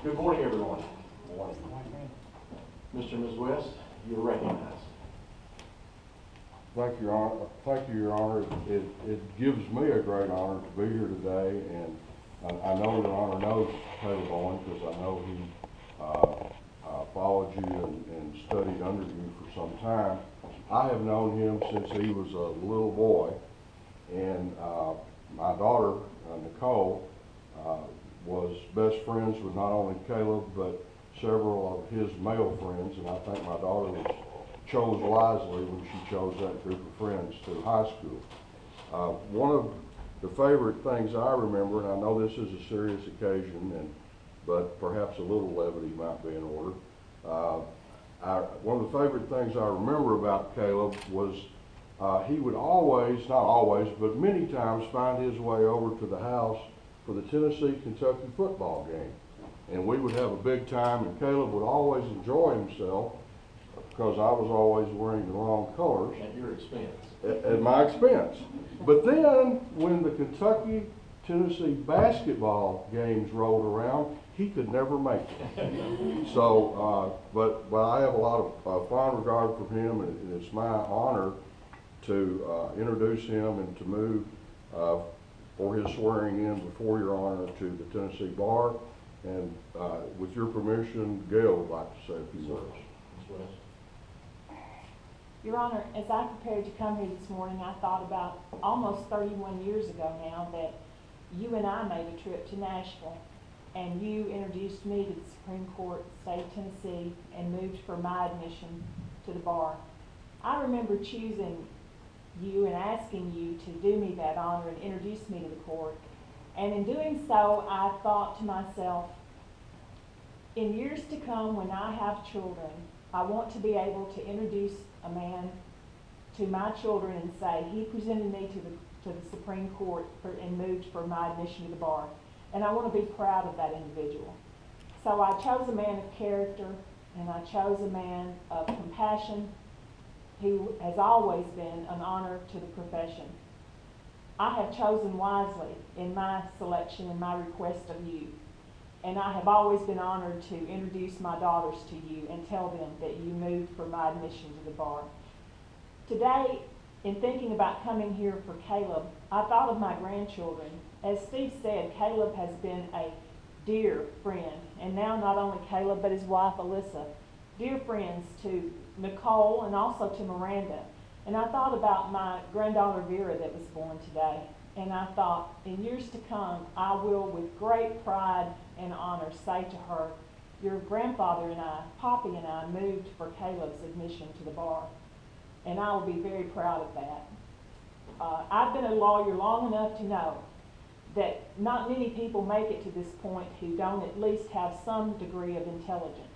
Good morning, everyone. Good morning. Mr. and Ms. West, you're recognized. Thank you, Your Honor. Thank you, Your Honor. It gives me a great honor to be here today, and I know Your Honor knows Caleb Owen because I know he followed you and studied under you for some time. I have known him since he was a little boy, and my daughter, Nicole, was best friends with not only Caleb, but several of his male friends, and I think my daughter chose wisely when she chose that group of friends to high school. One of the favorite things I remember, and I know this is a serious occasion, but perhaps a little levity might be in order. One of the favorite things I remember about Caleb was he would always, not always, but many times find his way over to the house for the Tennessee-Kentucky football game. And we would have a big time, and Caleb would always enjoy himself because I was always wearing the wrong colors. At your expense. At my expense. But then, when the Kentucky-Tennessee basketball games rolled around, he could never make it. So, but I have a lot of fond regard for him, and it's my honor to introduce him and to move for his swearing in before Your Honor to the Tennessee Bar. And with your permission, Gail would like to say a few words. Ms. West. Your Honor, as I prepared to come here this morning, I thought about almost 31 years ago now that you and I made a trip to Nashville, and you introduced me to the Supreme Court of the state of Tennessee and moved for my admission to the bar. I remember choosing you and asking you to do me that honor and introduce me to the court. And in doing so, I thought to myself, in years to come when I have children, I want to be able to introduce a man to my children and say, he presented me to the Supreme Court and moved for my admission to the bar. And I want to be proud of that individual. So I chose a man of character, and I chose a man of compassion, who has always been an honor to the profession. I have chosen wisely in my selection and my request of you. And I have always been honored to introduce my daughters to you and tell them that you moved for my admission to the bar. Today, in thinking about coming here for Caleb, I thought of my grandchildren. As Steve said, Caleb has been a dear friend, and now not only Caleb, but his wife, Alyssa, dear friends to Nicole and also to Miranda. And I thought about my granddaughter Vera that was born today, and I thought, in years to come, I will with great pride and honor say to her, your grandfather and I, Poppy and I, moved for Caleb's admission to the bar. And I will be very proud of that. I've been a lawyer long enough to know that not many people make it to this point who don't at least have some degree of intelligence.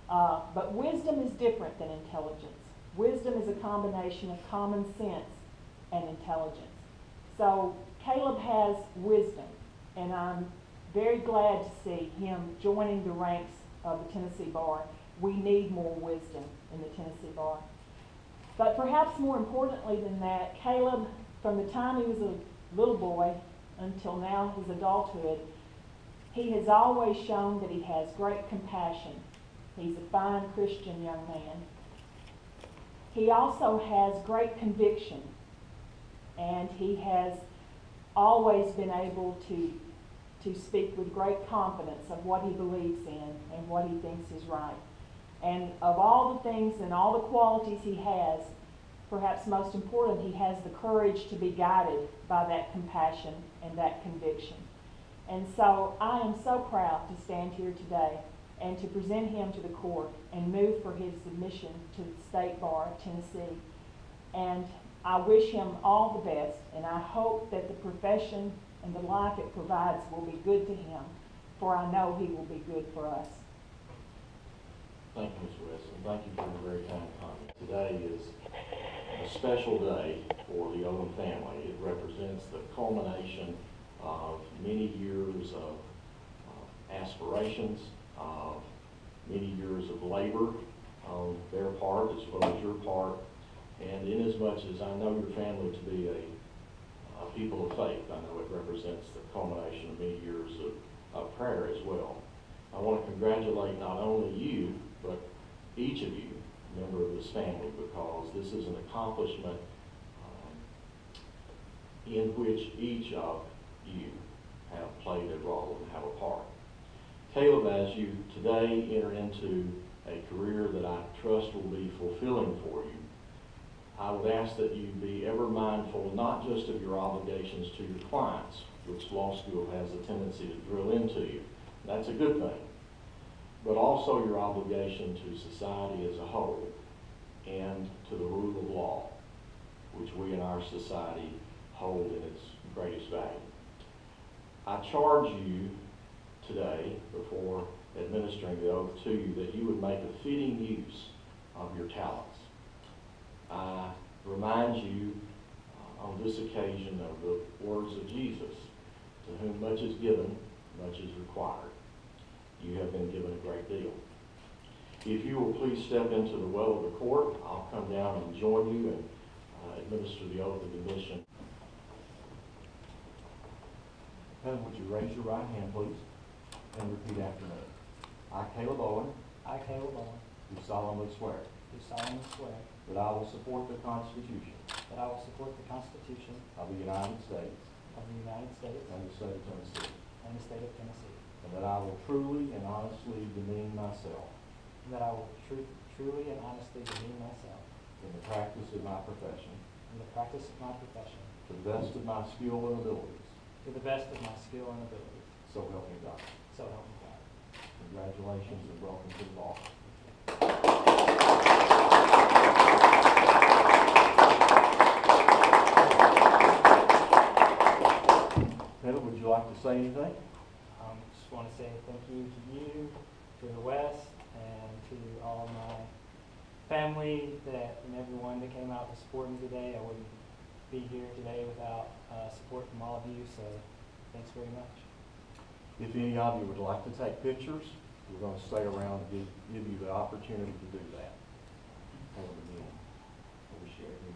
But wisdom is different than intelligence. Wisdom is a combination of common sense and intelligence. So Caleb has wisdom, and I'm very glad to see him joining the ranks of the Tennessee Bar. We need more wisdom in the Tennessee Bar. But perhaps more importantly than that, Caleb, from the time he was a little boy until now his adulthood, he has always shown that he has great compassion. He's a fine Christian young man. He also has great conviction, and he has always been able to speak with great confidence of what he believes in and what he thinks is right. And of all the things and all the qualities he has, perhaps most important, he has the courage to be guided by that compassion and that conviction. And so I am so proud to stand here today and to present him to the court and move for his admission to the State Bar of Tennessee. And I wish him all the best, and I hope that the profession and the life it provides will be good to him, for I know he will be good for us. Thank you, Ms. West, and thank you for your very kind comment. Today is a special day for the Owen family. It represents the culmination of many years of aspirations, of many years of labor on their part as well as your part. And inasmuch as I know your family to be a people of faith, I know it represents the culmination of many years of prayer as well. I want to congratulate not only you, but each of you, member of this family, because this is an accomplishment in which each of you have played a role and have a part. Caleb, as you today enter into a career that I trust will be fulfilling for you, I would ask that you be ever mindful not just of your obligations to your clients, which law school has a tendency to drill into you. That's a good thing. But also your obligation to society as a whole and to the rule of law, which we in our society hold in its greatest value. I charge you today, before administering the oath to you, that you would make a fitting use of your talents. I remind you on this occasion of the words of Jesus, to whom much is given, much is required. You have been given a great deal. If you will please step into the well of the court, I'll come down and join you and administer the oath of admission. Then would you raise your right hand, please, and repeat after me. I, Caleb Owen, I, Caleb Owen, do solemnly swear do solemnly swear that I will support the Constitution that I will support the Constitution of the United States of the United States and the state of Tennessee, and the state of Tennessee, and that I will truly and honestly demean myself and that I will truly and honestly demean myself in the practice of my profession in the practice of my profession to the best of my skill and abilities. to the best of my skill and ability. So help me God. So help me God. Congratulations and welcome to the bar. Heather, would you like to say anything? Just want to say thank you to you, to the West, and to all of my family and everyone that came out to support me today. I wouldn't be here today without support from all of you, so thanks very much. If any of you would like to take pictures, we're going to stay around and give you the opportunity to do that. Have a good one. Appreciate it.